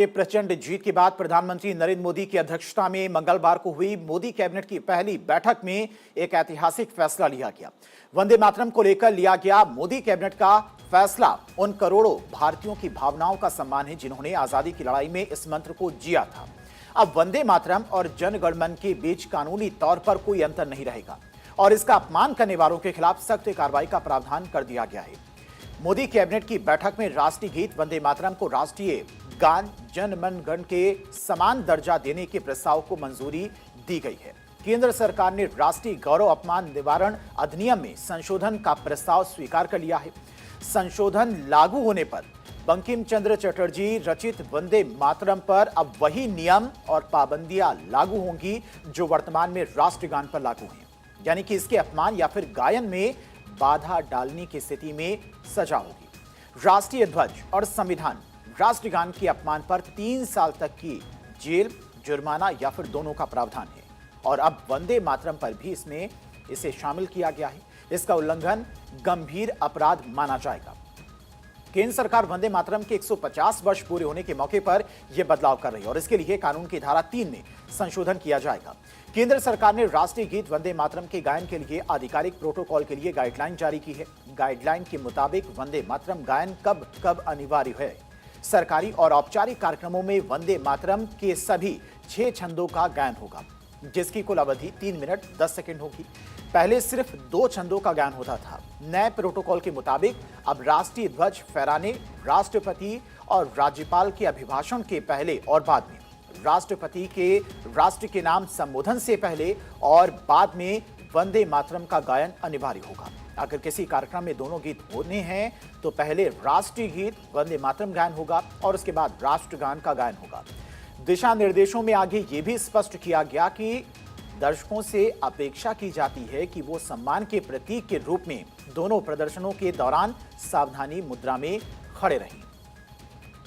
प्रचंड जीत के बाद प्रधानमंत्री नरेंद्र मोदी की अध्यक्षता में मंगलवार को हुई मोदी कैबिनेट की पहली बैठक में एक ऐतिहासिक फैसला लिया गया। वंदे मातरम को लेकर लिया गया मोदी कैबिनेट का फैसला उन करोड़ों भारतीयों की भावनाओं का सम्मान है जिन्होंने आजादी की लड़ाई में इस मंत्र को जिया था। अब वंदे मातरम और जन गण मन के बीच कानूनी तौर पर कोई अंतर नहीं रहेगा और इसका अपमान करने वालों के खिलाफ सख्त कार्रवाई का प्रावधान कर दिया गया है। मोदी कैबिनेट की बैठक में राष्ट्रीय गीत वंदे मातरम को राष्ट्रीय गान जन मन गण के समान दर्जा देने के प्रस्ताव को मंजूरी दी गई है। केंद्र सरकार ने राष्ट्रीय गौरव अपमान निवारण अधिनियम में संशोधन का प्रस्ताव स्वीकार कर लिया है। संशोधन लागू होने पर बंकिम चंद्र चटर्जी रचित वंदे मातरम पर अब वही नियम और पाबंदियां लागू होंगी जो वर्तमान में राष्ट्रगान पर लागू हैं, यानी कि इसके अपमान या फिर गायन में बाधा डालने की स्थिति में सजा होगी। राष्ट्रीय ध्वज और संविधान राष्ट्रगान के अपमान पर 3 साल तक की जेल, जुर्माना या फिर दोनों का प्रावधान है और अब वंदे मातरम पर भी इसमें इसे शामिल किया गया है। इसका उल्लंघन गंभीर अपराध माना जाएगा। केंद्र सरकार वंदे मातरम के 150 वर्ष पूरे होने के मौके पर यह बदलाव कर रही है और इसके लिए कानून की धारा 3 में संशोधन किया जाएगा। केंद्र सरकार ने राष्ट्रीय गीत वंदे मातरम के गायन के लिए आधिकारिक प्रोटोकॉल के लिए गाइडलाइन जारी की है। गाइडलाइन के मुताबिक वंदे मातरम गायन कब कब अनिवार्य है। सरकारी और औपचारिक कार्यक्रमों में वंदे मातरम के सभी 6 छंदों का गायन होगा, जिसकी कुल अवधि 3 मिनट 10 सेकंड होगी। पहले सिर्फ 2 छंदों का गायन होता था। नए प्रोटोकॉल के मुताबिक अब राष्ट्रीय ध्वज फहराने, राष्ट्रपति और राज्यपाल के अभिभाषण के पहले और बाद में, राष्ट्रपति के राष्ट्र के नाम संबोधन से पहले और बाद में वंदे मातरम का गायन अनिवार्य होगा। अगर किसी कार्यक्रम में दोनों गीत होने हैं तो पहले राष्ट्रीय गीत वंदे मातरम गायन होगा और उसके बाद राष्ट्रगान का गायन होगा। दिशा निर्देशों में आगे ये भी स्पष्ट किया गया कि दर्शकों से अपेक्षा की जाती है कि वो सम्मान के प्रतीक के रूप में दोनों प्रदर्शनों के दौरान सावधानी मुद्रा में खड़े रहें।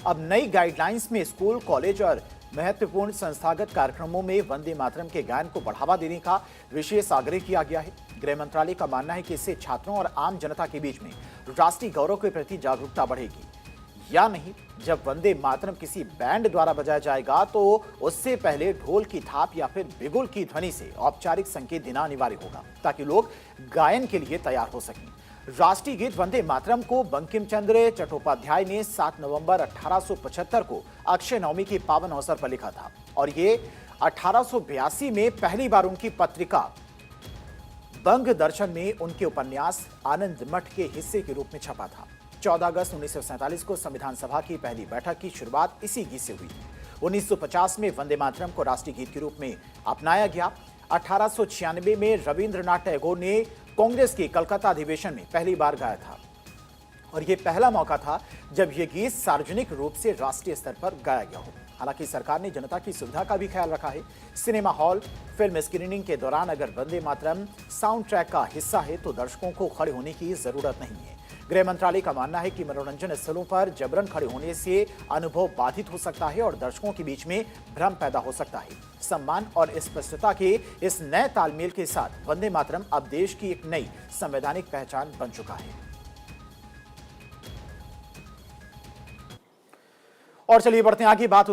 अब नई गाइडलाइंस में स्कूल, कॉलेज और महत्वपूर्ण संस्थागत कार्यक्रमों में वंदे मातरम के गायन को बढ़ावा देने का विशेष आग्रह किया गया है। गृह मंत्रालय का मानना है कि इससे छात्रों और आम जनता के बीच में राष्ट्रीय गौरव के प्रति जागरूकता बढ़ेगी। या नहीं, जब वंदे मातरम किसी बैंड द्वारा बजाया जाएगा तो उससे पहले ढोल की थाप या फिर बिगुल की ध्वनि से औपचारिक संकेत देना अनिवार्य होगा ताकि लोग गायन के लिए तैयार हो सकें। राष्ट्रीय गीत वंदे मातरम को बंकिम चंद्र चट्टोपाध्याय ने 7 नवंबर 1875 को अक्षय नवमी के पावन अवसर पर लिखा था और ये 1882 में पहली बार उनकी पत्रिका बंग दर्शन में उनके उपन्यास आनंद मठ के हिस्से के रूप में छपा था। 14 अगस्त 1947 को संविधान सभा की पहली बैठक की शुरुआत इसी गीत से हुई। 1950 में वंदे मातरम को राष्ट्रीय गीत के रूप में अपनाया गया। 1896 में रविंद्रनाथ टैगोर ने कांग्रेस के कलकत्ता अधिवेशन में पहली बार गाया था और यह पहला मौका था जब यह गीत सार्वजनिक रूप से राष्ट्रीय स्तर पर गाया गया हो। हालांकि सरकार ने जनता की सुविधा का भी ख्याल रखा है। सिनेमा हॉल, फिल्म स्क्रीनिंग के दौरान अगर वंदे मातरम साउंड ट्रैक का हिस्सा है तो दर्शकों को खड़े होने की जरूरत नहीं है। गृह मंत्रालय का मानना है कि मनोरंजन स्थलों पर जबरन खड़े होने से अनुभव बाधित हो सकता है और दर्शकों के बीच में भ्रम पैदा हो सकता है। सम्मान और स्पष्टता के इस नए तालमेल के साथ वंदे मातरम अब देश की एक नई संवैधानिक पहचान बन चुका है। और चलिए बढ़ते हैं आगे। बात